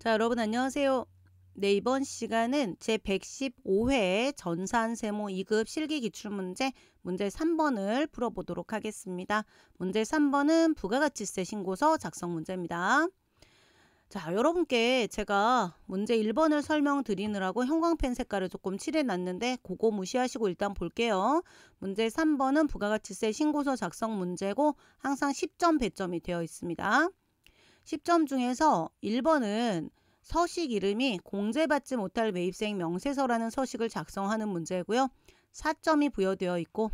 자, 여러분 안녕하세요. 네, 이번 시간은 제115회 전산세무 2급 실기기출문제 문제 3번을 풀어보도록 하겠습니다. 문제 3번은 부가가치세 신고서 작성 문제입니다. 자, 여러분께 제가 문제 1번을 설명드리느라고 형광펜 색깔을 조금 칠해놨는데 그거 무시하시고 일단 볼게요. 문제 3번은 부가가치세 신고서 작성 문제고 항상 10점 배점이 되어 있습니다. 10점 중에서 1번은 서식 이름이 공제받지 못할 매입세액 명세서라는 서식을 작성하는 문제고요. 4점이 부여되어 있고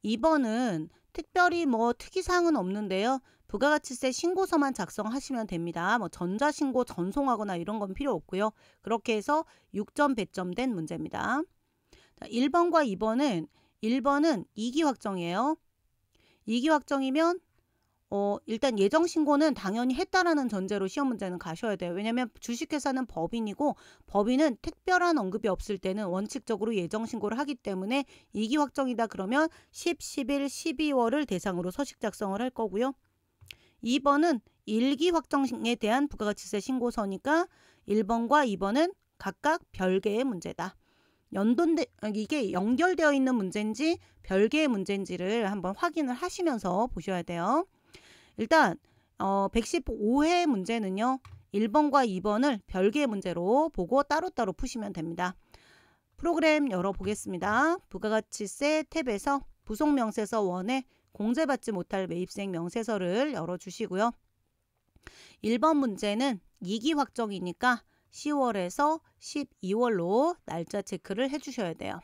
2번은 특별히 특이사항은 없는데요. 부가가치세 신고서만 작성하시면 됩니다. 전자신고 전송하거나 이런 건 필요 없고요. 그렇게 해서 6점 배점된 문제입니다. 자, 1번과 2번은 1번은 이기 확정이에요. 이기 확정이면 일단 예정신고는 당연히 했다라는 전제로 시험 문제는 가셔야 돼요. 왜냐면 주식회사는 법인이고 법인은 특별한 언급이 없을 때는 원칙적으로 예정신고를 하기 때문에 이기 확정이다 그러면 10, 11, 12월을 대상으로 서식 작성을 할 거고요. 2번은 일기 확정에 대한 부가가치세 신고서니까 1번과 2번은 각각 별개의 문제다. 이게 연결되어 있는 문제인지 별개의 문제인지를 한번 확인을 하시면서 보셔야 돼요. 일단 115회 문제는요. 1번과 2번을 별개의 문제로 보고 따로따로 푸시면 됩니다. 프로그램 열어보겠습니다. 부가가치세 탭에서 부속명세서 1에 공제받지 못할 매입세액 명세서를 열어주시고요. 1번 문제는 이기 확정이니까 10월에서 12월로 날짜 체크를 해주셔야 돼요.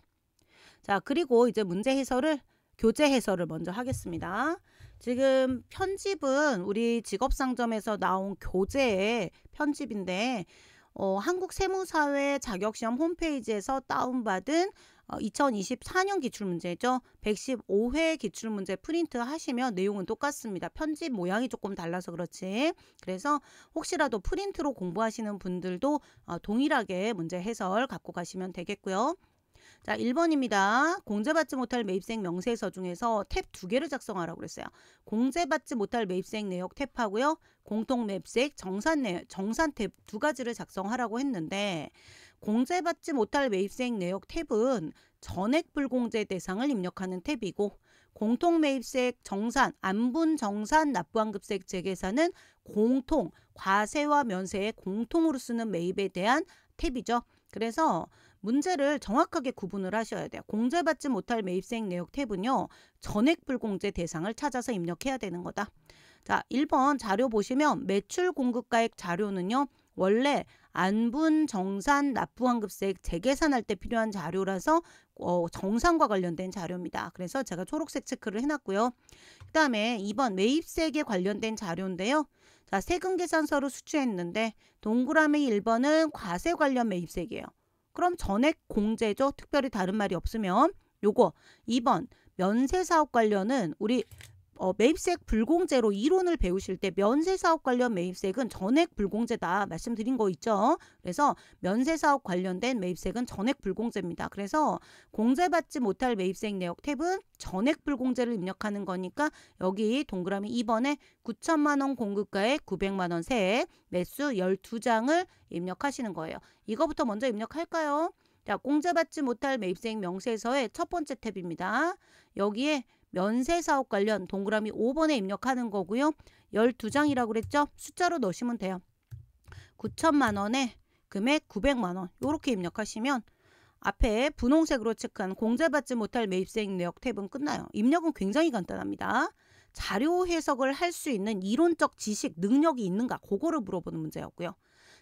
자, 그리고 이제 문제 해설을 교재 해설을 먼저 하겠습니다. 지금 편집은 우리 직업상점에서 나온 교재의 편집인데 한국세무사회 자격시험 홈페이지에서 다운받은 2024년 기출문제죠. 115회 기출문제 프린트 하시면 내용은 똑같습니다. 편집 모양이 조금 달라서 그렇지. 그래서 혹시라도 프린트로 공부하시는 분들도 동일하게 문제 해설 갖고 가시면 되겠고요. 자, 1번입니다. 공제받지 못할 매입세액 명세서 중에서 탭 2개를 작성하라고 그랬어요. 공제받지 못할 매입세액 내역 탭하고요. 공통매입세액 정산 탭 2가지를 작성하라고 했는데 공제받지 못할 매입세액 내역 탭은 전액불공제 대상을 입력하는 탭이고 공통매입세액 정산, 안분정산 납부환급세액 재계산은 공통, 과세와 면세에 공통으로 쓰는 매입에 대한 탭이죠. 그래서 문제를 정확하게 구분을 하셔야 돼요. 공제받지 못할 매입세액 내역 탭은요. 전액불공제 대상을 찾아서 입력해야 되는 거다. 자, 1번 자료 보시면 매출 공급가액 자료는요. 원래 안분, 정산, 납부환급세액 재계산할 때 필요한 자료라서 정산과 관련된 자료입니다. 그래서 제가 초록색 체크를 해놨고요. 그 다음에 2번 매입세액에 관련된 자료인데요. 자, 세금계산서를 수취했는데 동그라미 1번은 과세 관련 매입세액이에요. 그럼 전액 공제죠. 특별히 다른 말이 없으면. 요거 2번 면세사업 관련은 우리 매입세액 불공제로 이론을 배우실 때 면세사업 관련 매입세액은 전액 불공제다 말씀드린 거 있죠. 그래서 면세사업 관련된 매입세액은 전액 불공제입니다. 그래서 공제받지 못할 매입세액 내역 탭은 전액 불공제를 입력하는 거니까 여기 동그라미 2번에 9천만 원 공급가액 900만 원 세액 매수 12장을 입력하시는 거예요. 이거부터 먼저 입력할까요? 자, 공제받지 못할 매입세액 명세서의 첫 번째 탭입니다. 여기에 면세사업 관련 동그라미 5번에 입력하는 거고요. 12장이라고 그랬죠? 숫자로 넣으시면 돼요. 9천만 원에 금액 900만 원 이렇게 입력하시면 앞에 분홍색으로 체크한 공제받지 못할 매입세액 내역 탭은 끝나요. 입력은 굉장히 간단합니다. 자료 해석을 할 수 있는 이론적 지식, 능력이 있는가 그거를 물어보는 문제였고요.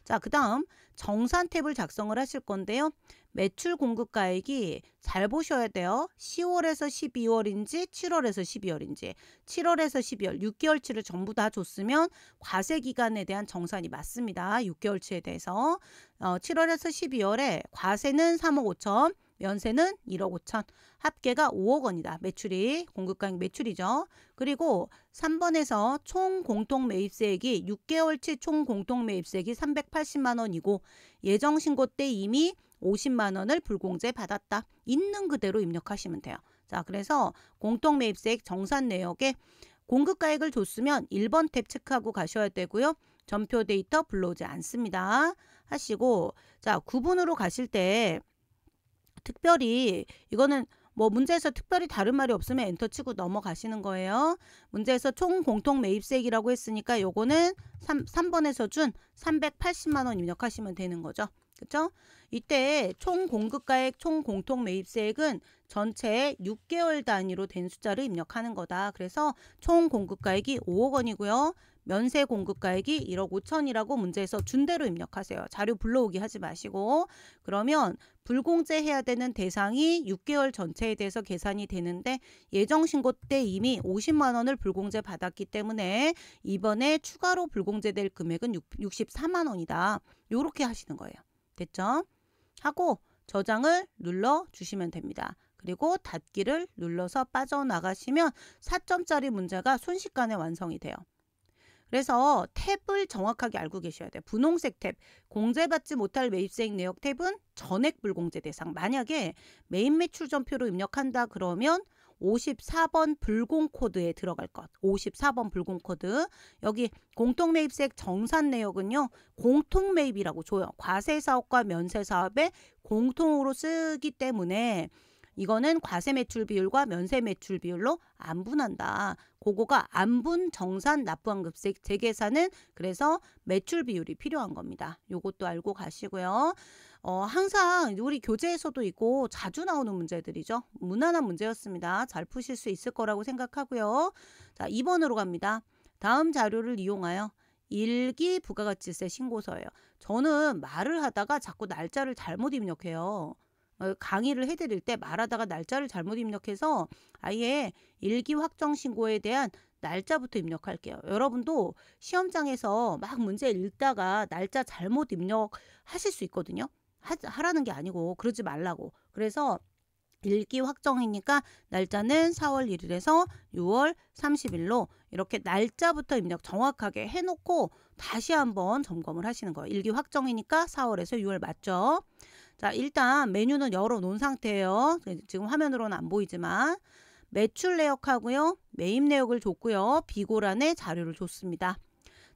자, 그 다음 정산 탭을 작성을 하실 건데요. 매출 공급가액이 잘 보셔야 돼요. 10월에서 12월인지 7월에서 12월인지 7월에서 12월 6개월치를 전부 다 줬으면 과세기간에 대한 정산이 맞습니다. 6개월치에 대해서 7월에서 12월에 과세는 3억 5천 면세는 1억 5천 합계가 5억 원이다. 매출이 공급가액 매출이죠. 그리고 3번에서 총 공통매입세액이 6개월치 총 공통매입세액이 380만 원이고 예정신고 때 이미 50만 원을 불공제 받았다. 있는 그대로 입력하시면 돼요. 자, 그래서 공통매입세액 정산 내역에 공급가액을 줬으면 1번 탭 체크하고 가셔야 되고요. 전표 데이터 불러오지 않습니다. 하시고 자 9번으로 가실 때 특별히 이거는 뭐 문제에서 특별히 다른 말이 없으면 엔터 치고 넘어가시는 거예요. 문제에서 총 공통 매입세액이라고 했으니까 요거는 3번에서 준 380만 원 입력하시면 되는 거죠. 그쵸? 이때 총 공급가액 총 공통 매입세액은 전체 6개월 단위로 된 숫자를 입력하는 거다. 그래서 총 공급가액이 5억 원이고요. 면세 공급가액이 1억 5천이라고 문제에서 준 대로 입력하세요. 자료 불러오기 하지 마시고. 그러면 불공제 해야 되는 대상이 6개월 전체에 대해서 계산이 되는데 예정신고 때 이미 50만 원을 불공제 받았기 때문에 이번에 추가로 불공제될 금액은 64만 원이다. 요렇게 하시는 거예요. 됐죠? 하고 저장을 눌러주시면 됩니다. 그리고 닫기를 눌러서 빠져나가시면 4점짜리 문제가 순식간에 완성이 돼요. 그래서 탭을 정확하게 알고 계셔야 돼요. 분홍색 탭, 공제받지 못할 매입세액 내역 탭은 전액 불공제 대상. 만약에 매입 매출 전표로 입력한다 그러면 54번 불공 코드에 들어갈 것. 54번 불공 코드. 여기 공통 매입세액 정산 내역은요. 공통 매입이라고 줘요. 과세 사업과 면세 사업에 공통으로 쓰기 때문에 이거는 과세 매출 비율과 면세 매출 비율로 안분한다. 그거가 안분, 정산, 납부환급세 재계산은 그래서 매출 비율이 필요한 겁니다. 요것도 알고 가시고요. 항상 우리 교재에서도 있고 자주 나오는 문제들이죠. 무난한 문제였습니다. 잘 푸실 수 있을 거라고 생각하고요. 자, 2번으로 갑니다. 다음 자료를 이용하여 일기 부가가치세 신고서예요. 저는 말을 하다가 자꾸 날짜를 잘못 입력해요. 강의를 해드릴 때 말하다가 날짜를 잘못 입력해서 아예 일기 확정 신고에 대한 날짜부터 입력할게요. 여러분도 시험장에서 막 문제 읽다가 날짜 잘못 입력하실 수 있거든요. 하라는 게 아니고 그러지 말라고. 그래서 일기 확정이니까 날짜는 4월 1일에서 6월 30일로 이렇게 날짜부터 입력 정확하게 해놓고 다시 한번 점검을 하시는 거예요. 일기 확정이니까 4월에서 6월 맞죠? 자, 일단 메뉴는 열어놓은 상태예요. 지금 화면으로는 안 보이지만 매출 내역하고요. 매입 내역을 줬고요. 비고란에 자료를 줬습니다.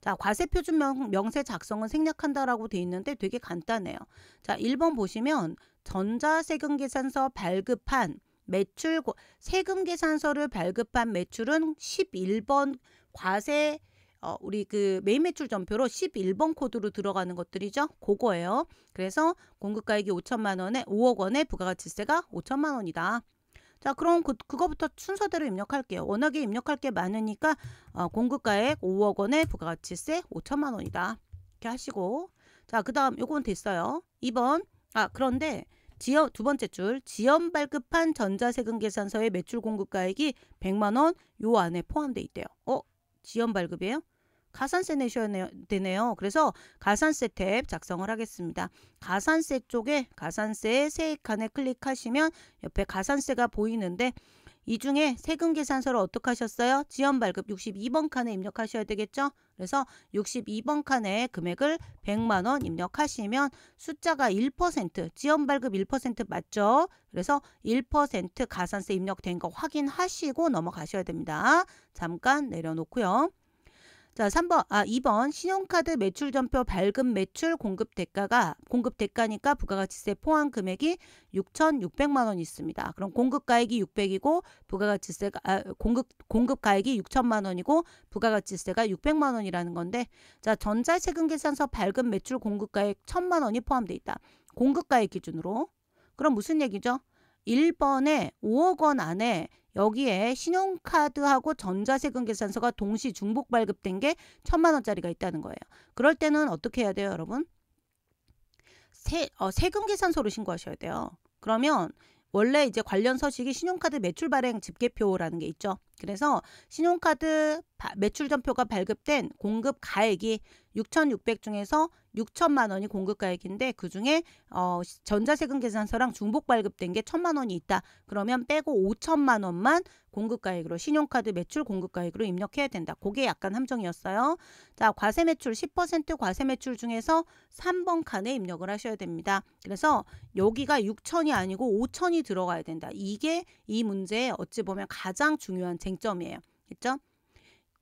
자, 과세표준 명세 작성은 생략한다라고 돼 있는데 되게 간단해요. 자, 1번 보시면 전자세금계산서 발급한 매출 세금계산서를 발급한 매출은 11번 과세 우리 그 매입 매출 전표로 11번 코드로 들어가는 것들이죠. 그거예요. 그래서 공급가액이 5천만 원에 5억 원에 부가가치세가 5천만 원이다. 자, 그럼 그거부터 순서대로 입력할게요. 워낙에 입력할 게 많으니까 공급가액 5억 원에 부가가치세 5천만 원이다. 이렇게 하시고 자, 그 다음 요건 됐어요. 2번 그런데 두 번째 줄 지연 발급한 전자세금계산서의 매출 공급가액이 100만 원 요 안에 포함돼 있대요. 지연 발급이에요? 가산세 내셔야 되네요. 그래서 가산세 탭 작성을 하겠습니다. 가산세 쪽에 가산세 세액 칸에 클릭하시면 옆에 가산세가 보이는데 이 중에 세금 계산서를 어떻게 하셨어요? 지연 발급 62번 칸에 입력하셔야 되겠죠? 그래서 62번 칸에 금액을 100만 원 입력하시면 숫자가 1% 지연 발급 1% 맞죠? 그래서 1% 가산세 입력된 거 확인하시고 넘어가셔야 됩니다. 잠깐 내려놓고요. 자, 2번 신용카드 매출 전표 발급 매출 공급 대가니까 부가가치세 포함 금액이 6,600만 원 있습니다. 그럼 공급가액이 600이고 부가가치세가 공급가액이 6천만 원이고 부가가치세가 600만 원이라는 건데 자, 전자세금계산서 발급 매출 공급가액 1,000만 원이 포함돼 있다. 공급가액 기준으로. 그럼 무슨 얘기죠? 1번에 5억 원 안에 여기에 신용카드하고 전자세금 계산서가 동시 중복 발급된 게 1,000만 원짜리가 있다는 거예요. 그럴 때는 어떻게 해야 돼요, 여러분? 세금 계산서로 신고하셔야 돼요. 그러면 원래 이제 관련 서식이 신용카드 매출 발행 집계표라는 게 있죠. 그래서 신용카드 매출 전표가 발급된 공급 가액이 6,600 중에서 6천만 원이 공급 가액인데 그중에 전자세금 계산서랑 중복 발급된 게 1,000만 원이 있다. 그러면 빼고 5천만 원만 공급 가액으로 신용카드 매출 공급 가액으로 입력해야 된다. 그게 약간 함정이었어요. 자, 과세 매출 10% 과세 매출 중에서 3번 칸에 입력을 하셔야 됩니다. 그래서 여기가 6천이 아니고 5천이 들어가야 된다. 이게 이 문제의 어찌 보면 가장 중요한 쟁점이에요. 그렇죠?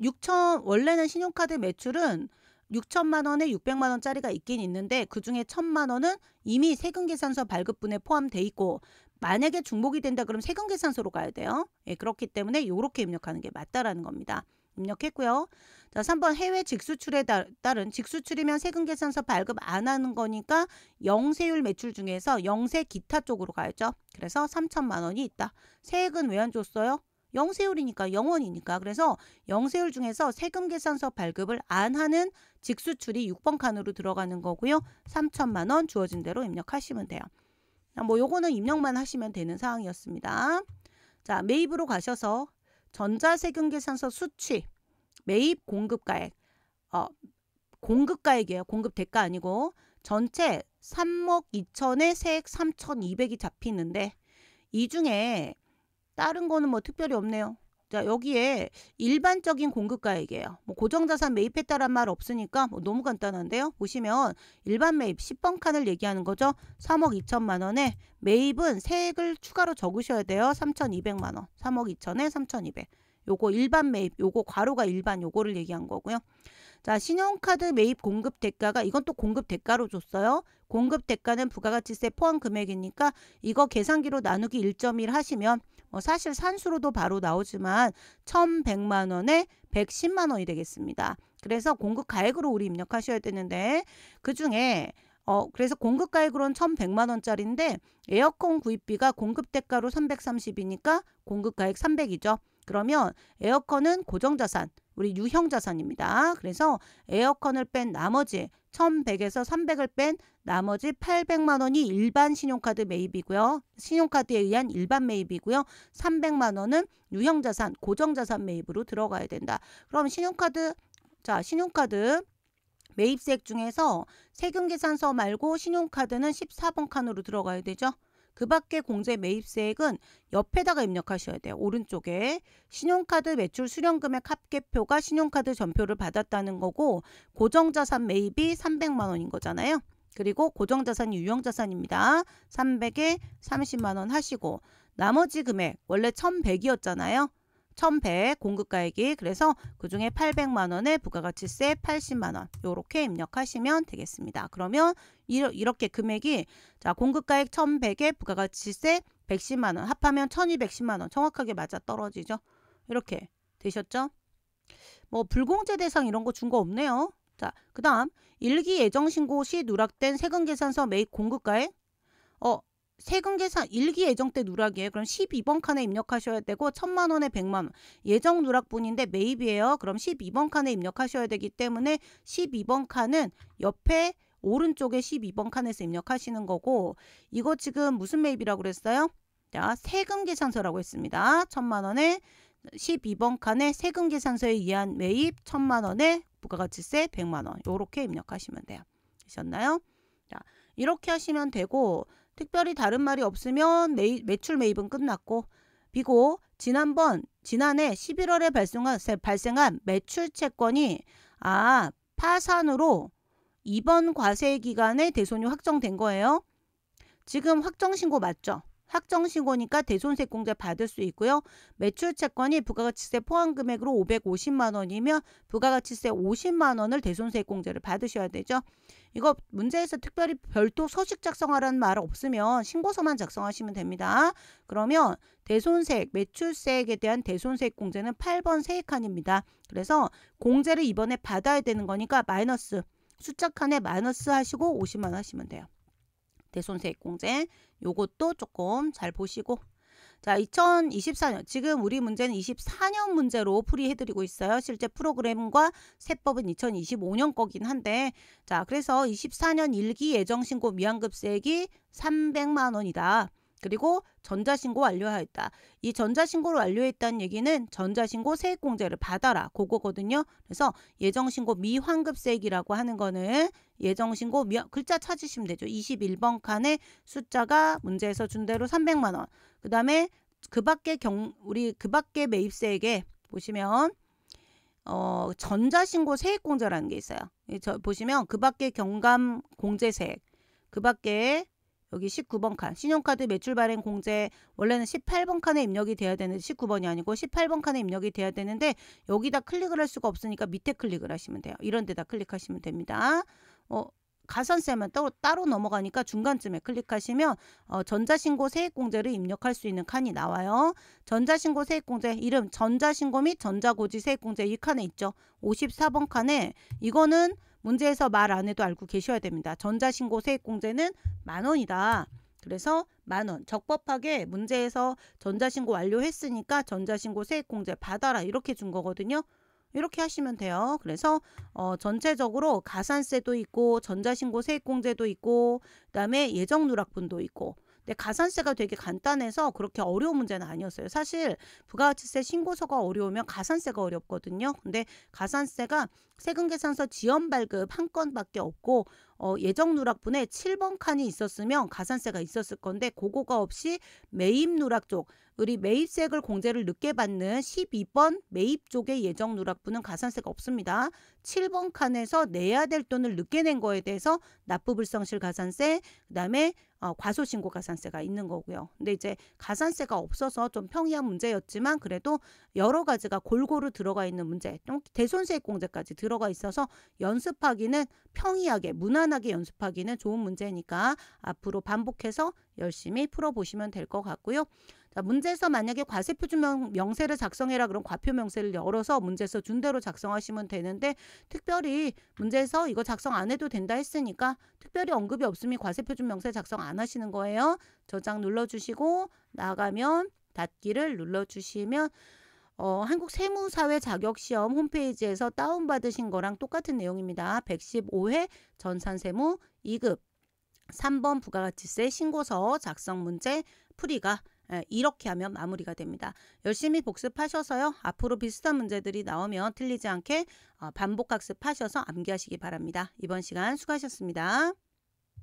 6천 원래는 신용카드 매출은 6천만 원에 600만 원짜리가 있긴 있는데 그중에 1,000만 원은 이미 세금계산서 발급분에 포함돼 있고 만약에 중복이 된다 그러면 세금계산서로 가야 돼요. 예, 그렇기 때문에 이렇게 입력하는 게 맞다라는 겁니다. 입력했고요. 자, 3번 해외 직수출에 따른 직수출이면 세금계산서 발급 안 하는 거니까 영세율 매출 중에서 영세 기타 쪽으로 가야죠. 그래서 3천만 원이 있다. 세액은 왜 안 줬어요? 영세율이니까 영원이니까. 그래서 영세율 중에서 세금계산서 발급을 안 하는 직수출이 6번 칸으로 들어가는 거고요. 3천만 원 주어진 대로 입력하시면 돼요. 뭐 요거는 입력만 하시면 되는 사항이었습니다. 자, 매입으로 가셔서 전자세금계산서 수취, 매입 공급가액, 공급가액이에요. 공급대가 아니고 전체 3억 2천에 세액 3,200이 잡히는데 이 중에 다른 거는 뭐 특별히 없네요. 자, 여기에 일반적인 공급가액이에요. 뭐 고정자산 매입했다란 말 없으니까 뭐 너무 간단한데요. 보시면 일반 매입 10번 칸을 얘기하는 거죠. 3억 2천만 원에 매입은 세액을 추가로 적으셔야 돼요. 3,200만 원. 3억 2천에 3,200. 요거 일반 매입, 요거 괄호가 일반 요거를 얘기한 거고요. 자, 신용카드 매입 공급 대가가 이건 또 공급 대가로 줬어요. 공급 대가는 부가가치세 포함 금액이니까 이거 계산기로 나누기 1.1 하시면 사실 산수로도 바로 나오지만 1,100만 원에 110만 원이 되겠습니다. 그래서 공급 가액으로 우리 입력하셔야 되는데 그중에 그래서 공급 가액으로는 1,100만 원짜리인데 에어컨 구입비가 공급 대가로 330이니까 공급 가액 300이죠. 그러면 에어컨은 고정자산, 우리 유형자산입니다. 그래서 에어컨을 뺀 나머지 1,100에서 300을 뺀 나머지 800만 원이 일반 신용카드 매입이고요. 신용카드에 의한 일반 매입이고요. 300만 원은 유형자산, 고정자산 매입으로 들어가야 된다. 그럼 신용카드 매입세액 중에서 세금계산서 말고 신용카드는 14번 칸으로 들어가야 되죠. 그 밖에 공제 매입세액은 옆에다가 입력하셔야 돼요. 오른쪽에 신용카드 매출 수령금액 합계표가 신용카드 전표를 받았다는 거고 고정자산 매입이 300만 원인 거잖아요. 그리고 고정자산이 유형자산입니다. 300에 30만 원 하시고 나머지 금액 원래 1,100이었잖아요. 1,100 공급가액이 그래서 그중에 800만 원에 부가가치세 80만 원 요렇게 입력하시면 되겠습니다. 그러면 이렇게 금액이 자 공급가액 1,100에 부가가치세 110만 원 합하면 1,210만 원 정확하게 맞아 떨어지죠. 이렇게 되셨죠? 뭐 불공제 대상 이런 거 준 거 없네요. 자, 그 다음 일기 예정신고 시 누락된 세금계산서 매입 공급가액 세금 계산 일기 예정 때 누락이에요. 그럼 12번 칸에 입력하셔야 되고 1,000만 원에 100만 원. 예정 누락분인데 매입이에요. 그럼 12번 칸에 입력하셔야 되기 때문에 12번 칸은 옆에 오른쪽에 12번 칸에서 입력하시는 거고 이거 지금 무슨 매입이라고 그랬어요? 자, 세금 계산서라고 했습니다. 1,000만 원에 12번 칸에 세금 계산서에 의한 매입 1,000만 원에 부가가치세 100만 원. 요렇게 입력하시면 돼요. 되셨나요? 자, 이렇게 하시면 되고 특별히 다른 말이 없으면 매출 매입은 끝났고 비고 지난해 11월에 발생한 매출 채권이 파산으로 이번 과세 기간에 대손이 확정된 거예요. 지금 확정신고 맞죠? 확정신고니까 대손세공제 받을 수 있고요. 매출 채권이 부가가치세 포함 금액으로 550만 원이면 부가가치세 50만 원을 대손세공제를 받으셔야 되죠. 이거 문제에서 특별히 별도 서식 작성하라는 말 없으면 신고서만 작성하시면 됩니다. 그러면 대손세액, 매출세액에 대한 대손세액공제는 8번 세액칸입니다. 그래서 공제를 이번에 받아야 되는 거니까 마이너스, 숫자 칸에 마이너스 하시고 50만 원 하시면 돼요. 대손세액공제 요것도 조금 잘 보시고 자 2024년 지금 우리 문제는 24년 문제로 풀이해드리고 있어요. 실제 프로그램과 세법은 2025년 거긴 한데 자 그래서 24년 일기 예정신고 미환급세액이 300만 원이다. 그리고 전자신고 완료하였다. 이 전자신고를 완료했다는 얘기는 전자신고 세액공제를 받아라. 그거거든요. 그래서 예정신고 미환급세액이라고 하는 거는 예정신고 글자 찾으시면 되죠. 21번 칸에 숫자가 문제에서 준 대로 300만 원. 그 다음에 그 밖에 매입세액에 보시면 전자신고 세액공제라는 게 있어요. 보시면 그 밖에 경감공제세액 그 밖에 여기 19번 칸 신용카드 매출 발행 공제 원래는 18번 칸에 입력이 돼야 되는데 19번이 아니고 18번 칸에 입력이 돼야 되는데 여기다 클릭을 할 수가 없으니까 밑에 클릭을 하시면 돼요. 이런 데다 클릭하시면 됩니다. 가산세만 따로 넘어가니까 중간쯤에 클릭하시면 전자신고 세액공제를 입력할 수 있는 칸이 나와요. 전자신고 세액공제 이름 전자신고 및 전자고지 세액공제 이 칸에 있죠. 54번 칸에 이거는 문제에서 말 안 해도 알고 계셔야 됩니다. 전자신고 세액공제는 10,000원이다. 그래서 10,000원 적법하게 문제에서 전자신고 완료했으니까 전자신고 세액공제 받아라 이렇게 준 거거든요. 이렇게 하시면 돼요. 그래서 전체적으로 가산세도 있고 전자신고 세액공제도 있고 그다음에 예정누락분도 있고 근데 가산세가 되게 간단해서 그렇게 어려운 문제는 아니었어요. 사실 부가가치세 신고서가 어려우면 가산세가 어렵거든요. 근데 가산세가 세금계산서 지연 발급 한 건밖에 없고 예정누락분에 7번 칸이 있었으면 가산세가 있었을 건데 그거가 없이 매입누락 쪽 우리 매입세액을 공제를 늦게 받는 12번 매입 쪽의 예정누락분은 가산세가 없습니다. 7번 칸에서 내야 될 돈을 늦게 낸 거에 대해서 납부불성실 가산세 그다음에 과소신고 가산세가 있는 거고요. 근데 이제 가산세가 없어서 좀 평이한 문제였지만 그래도 여러 가지가 골고루 들어가 있는 문제 좀 대손세액공제까지 들어가 있어서 연습하기는 평이하게 무난하게 연습하기는 좋은 문제니까 앞으로 반복해서 열심히 풀어보시면 될 것 같고요. 자, 문제에서 만약에 과세표준 명세를 작성해라 그럼 과표 명세를 열어서 문제에서 준 대로 작성하시면 되는데 특별히 문제에서 이거 작성 안 해도 된다 했으니까 특별히 언급이 없으면 과세표준 명세 작성 안 하시는 거예요. 저장 눌러주시고 나가면 닫기를 눌러주시면 한국세무사회 자격시험 홈페이지에서 다운받으신 거랑 똑같은 내용입니다. 115회 전산세무 2급 3번 부가가치세 신고서 작성 문제 풀이가 이렇게 하면 마무리가 됩니다. 열심히 복습하셔서요. 앞으로 비슷한 문제들이 나오면 틀리지 않게 반복 학습하셔서 암기하시기 바랍니다. 이번 시간 수고하셨습니다.